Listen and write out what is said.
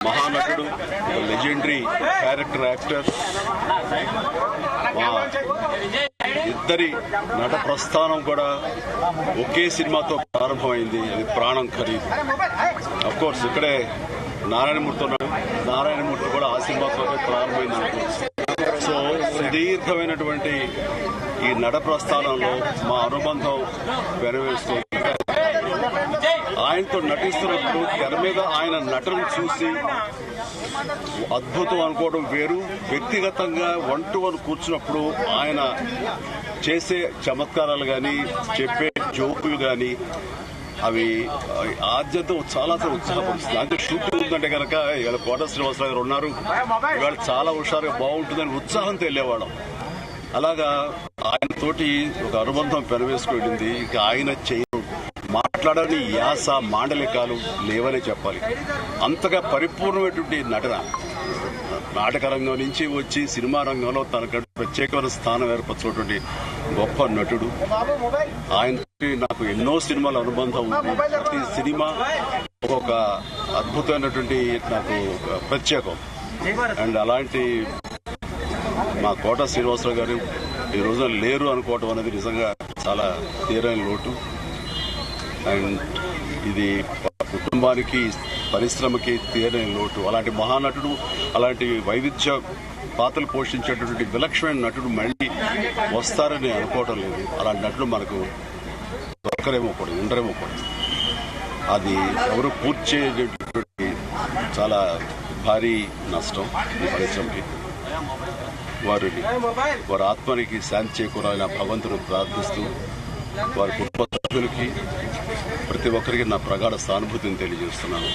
మహానటుడు, legendary character actor, ఇద్దరి నట ప్రస్థానం కూడా ఒకే సినిమాతో ప్రారంభమైంది. అది ప్రాణం ఖరీదు. అఫ్ కోర్స్ ఇక్కడే నారాయణమూర్తి ఉన్నాడు. నారాయణమూర్తి కూడా ఆ సినిమాతో ప్రారంభమైంది. సో సుదీర్ఘమైనటువంటి ఈ నట ప్రస్థానంలో మా అనుబంధం వెనవేస్తుంది. ఆయనతో నటిస్తున్నప్పుడు తెర మీద ఆయన నటన చూసి అద్భుతం అనుకోవడం వేరు, వ్యక్తిగతంగా 1-to-1 కూర్చున్నప్పుడు ఆయన చేసే చమత్కారాలు కానీ చెప్పే జోకులు కానీ అవి ఆద్యంతో చాలా ఉత్సాహపరుస్తుంది. అంటే షూటింగ్ ఉందంటే కనుక ఇవాళ కోట శ్రీనివాసరావు గారు ఉన్నారు, ఇవాళ చాలా హుషారుగా బాగుంటుందని ఉత్సాహంతో వెళ్ళేవాళ్ళం. అలాగా ఆయనతోటి ఒక అనుబంధం పెనవేసుకెళ్ళింది. ఇక ఆయన మాట్లాడని యాస మాండలికాలు లేవనే చెప్పాలి. అంతగా పరిపూర్ణమైనటువంటి నటన. నాటక రంగం నుంచి వచ్చి సినిమా రంగంలో తనకంటే ప్రత్యేకమైన స్థానం ఏర్పరచినటువంటి గొప్ప నటుడు. ఆయనతో నాకు ఎన్నో సినిమాల అనుబంధం ఉంది. ప్రతి సినిమా ఒక అద్భుతమైనటువంటి నాకు ప్రత్యేకం. అండ్ అలాంటి మా కోట శ్రీనివాసరావు గారు ఈ రోజున లేరు అనుకోవటం అనేది నిజంగా చాలా తీరని లోటు. అండ్ ఇది కుటుంబానికి, పరిశ్రమకి తీరని లోటు. అలాంటి మహానటుడు, అలాంటి వైవిధ్య పాత్రలు పోషించేటటువంటి విలక్షణమైన నటుడు మళ్ళీ వస్తారని అనుకోవటం లేదు. అలాంటి నటుడు మనకు దొరకరేమో కూడా, ఉండరేమో కూడా. అది ఎవరు పూర్తి చేసేటటువంటి చాలా భారీ నష్టం ఈ పరిశ్రమకి. వారి ఆత్మనికి శాంతి చేకూరాలని భగవంతుడు ప్రార్థిస్తూ వారి కుటుంబ సభ్యులకి ప్రతి ఒక్కరికి నా ప్రగాఢ సానుభూతిని తెలియజేస్తున్నాను.